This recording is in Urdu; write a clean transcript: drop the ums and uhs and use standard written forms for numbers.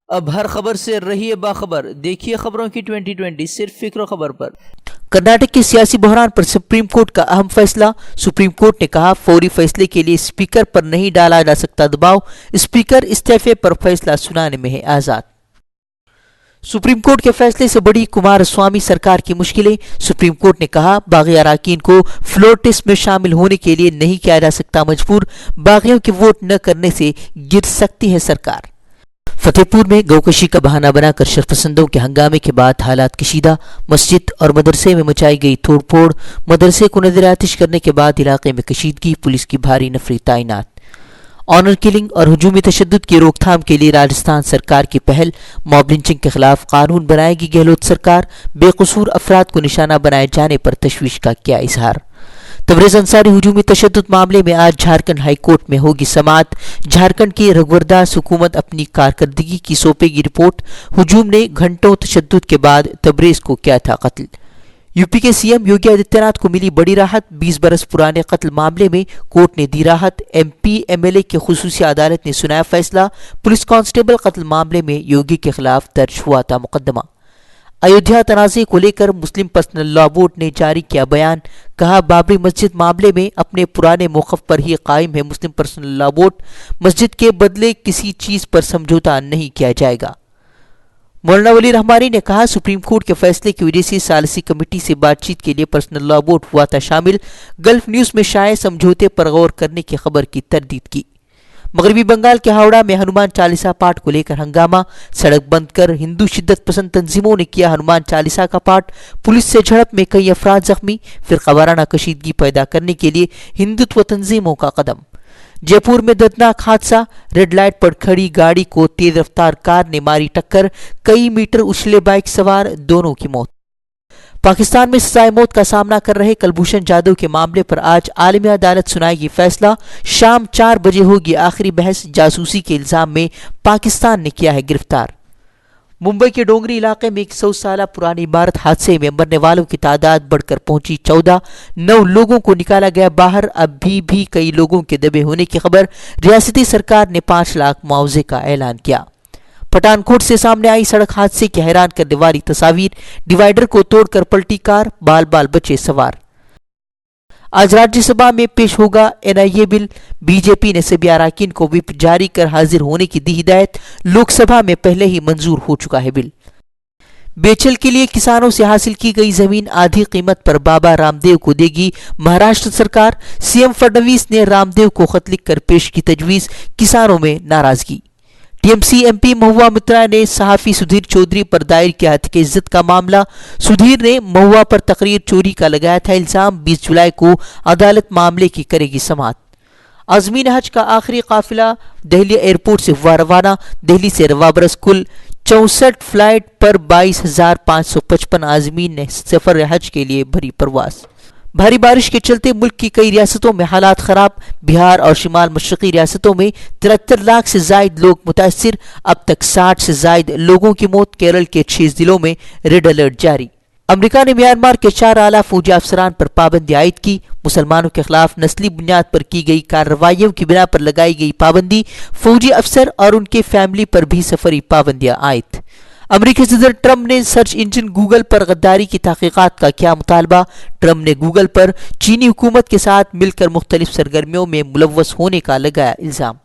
اب ہر خبر سے رہیے باخبر، دیکھیے خبروں کی 2020 صرف فکر و خبر پر۔ کرناٹک کے سیاسی بحران پر سپریم کورٹ کا اہم فیصلہ۔ سپریم کورٹ نے کہا فوری فیصلے کے لیے اسپیکر پر نہیں ڈالا جا سکتا دباؤ، اسپیکر استعفے پر فیصلہ سنانے میں ہے آزاد۔ سپریم کورٹ کے فیصلے سے بڑی کمار سوامی سرکار کی مشکلیں۔ سپریم کورٹ نے کہا باغی اراکین کو فلور ٹیسٹ میں شامل ہونے کے لیے نہیں کیا جا سکتا مجبور، باغیوں کے ووٹ نہ کرنے سے گر سکتی ہے سرکار۔ فتح پور میں گوکشی کا بہانہ بنا کر شرپسندوں کے ہنگامے کے بعد حالات کشیدہ، مسجد اور مدرسے میں مچائی گئی توڑ پھوڑ، مدرسے کو نظر آتش کرنے کے بعد علاقے میں کشیدگی، پولیس کی بھاری نفری تعینات۔ آنر کلنگ اور ہجومی تشدد کی روک تھام کے لیے راجستھان سرکار کی پہل، موب لنچنگ کے خلاف قانون بنائے گی گہلوت سرکار، بے قصور افراد کو نشانہ بنائے جانے پر تشویش کا کیا اظہار۔ تبریز انصاری ہجومی تشدد معاملے میں آج جھارکھنڈ ہائی کورٹ میں ہوگی سماعت، جھارکھنڈ کی رگھور داس حکومت اپنی کارکردگی کی سونپے گی رپورٹ، ہجوم نے گھنٹوں تشدد کے بعد تبریز کو کیا تھا قتل۔ یو پی کے سی ایم یوگی آدتیہ ناتھ کو ملی بڑی راحت، 20 برس پرانے قتل معاملے میں کورٹ نے دی راحت، ایم پی ایم ایل اے کی خصوصی عدالت نے سنایا فیصلہ، پولیس کانسٹیبل قتل معاملے میں یوگی کے خلاف درج ہوا تھا مقدمہ۔ ایودھیا تنازع کو لے کر مسلم پرسنل لا بورڈ نے جاری کیا بیان، کہا بابری مسجد معاملے میں اپنے پرانے موقف پر ہی قائم ہے مسلم پرسنل لا بورڈ، مسجد کے بدلے کسی چیز پر سمجھوتا نہیں کیا جائے گا۔ مولانا ولی رحمانی نے کہا سپریم کورٹ کے فیصلے کی وجہ سے ثالثی کمیٹی سے بات چیت کے لیے پرسنل لا بورڈ ہوا تھا شامل، گلف نیوز میں شائع سمجھوتے پر غور کرنے کی خبر کی تردید کی۔ مغربی بنگال کے ہاوڑا میں ہنومان چالیسا پاٹ کو لے کر ہنگامہ، سڑک بند کر ہندو شدت پسند تنظیموں نے کیا ہنومان چالیسا کا پاٹ، پولیس سے جھڑپ میں کئی افراد زخمی، فرقہ وارانہ کشیدگی پیدا کرنے کے لیے ہندوتو تنظیموں کا قدم۔ جے پور میں دردناک حادثہ، ریڈ لائٹ پر کھڑی گاڑی کو تیز رفتار کار نے ماری ٹکر، کئی میٹر اچھلے بائک سوار دونوں کی موت۔ پاکستان میں سزائے موت کا سامنا کر رہے کلبھوشن جادھو کے معاملے پر آج عالمی عدالت سنائے گی فیصلہ، شام 4 بجے ہوگی آخری بحث، جاسوسی کے الزام میں پاکستان نے کیا ہے گرفتار۔ ممبئی کے ڈونگری علاقے میں 100 سالہ پرانی عمارت حادثے میں مرنے والوں کی تعداد بڑھ کر پہنچی 14، 9 لوگوں کو نکالا گیا باہر، اب بھی کئی لوگوں کے دبے ہونے کی خبر، ریاستی سرکار نے 5 لاکھ معاوضے کا اعلان کیا۔ پٹھان کوٹ سے سامنے آئی سڑک حادثے کی حیران کرنے والی تصاویر، ڈیوائیڈر کو توڑ کر پلٹی کار، بال بچے سوار۔ آج راجیہ سبھا میں پیش ہوگا این آئی اے بل، بی جے پی نے سبھی اراکین کو وپ جاری کر حاضر ہونے کی دی ہدایت، لوک سبھا میں پہلے ہی منظور ہو چکا ہے بل۔ بیچل کے لیے کسانوں سے حاصل کی گئی زمین آدھی قیمت پر بابا رام دیو کو دے گی مہاراشٹر سرکار، سی ایم فڈنویس نے رام دیو کو خط لکھ کر پیش کی تجویز، کسانوں میں ناراضگی۔ T M C M P Mahua Moitra نے صحافی سدھیر چودھری پر دائر کیا ہتک عزت کا معاملہ، سدھیر نے مہوا پر تقریر چوری کا لگایا تھا الزام، 20 جولائی کو عدالت معاملے کی کرے گی سماعت۔ عازمین حج کا آخری قافلہ دہلی ایئرپورٹ سے ہوا روانہ، دہلی سے رواں برس کل 64 فلائٹ پر 22,555 عازمین نے سفر حج کے لیے بھری پرواز۔ بھاری بارش کے چلتے ملک کی کئی ریاستوں میں حالات خراب، بہار اور شمال مشرقی ریاستوں میں 73 لاکھ سے زائد لوگ متاثر، اب تک 60 سے زائد لوگوں کی موت، کیرل کے 6 ضلعوں میں ریڈ الرٹ جاری۔ امریکہ نے میانمار کے 4 اعلیٰ فوجی افسران پر پابندی عائد کی، مسلمانوں کے خلاف نسلی بنیاد پر کی گئی کارروائیوں کی بنا پر لگائی گئی پابندی، فوجی افسر اور ان کے فیملی پر بھی سفری پابندیاں عائد۔ امریکی صدر ٹرمپ نے سرچ انجن گوگل پر غداری کی تحقیقات کا کیا مطالبہ، ٹرمپ نے گوگل پر چینی حکومت کے ساتھ مل کر مختلف سرگرمیوں میں ملوث ہونے کا لگایا الزام۔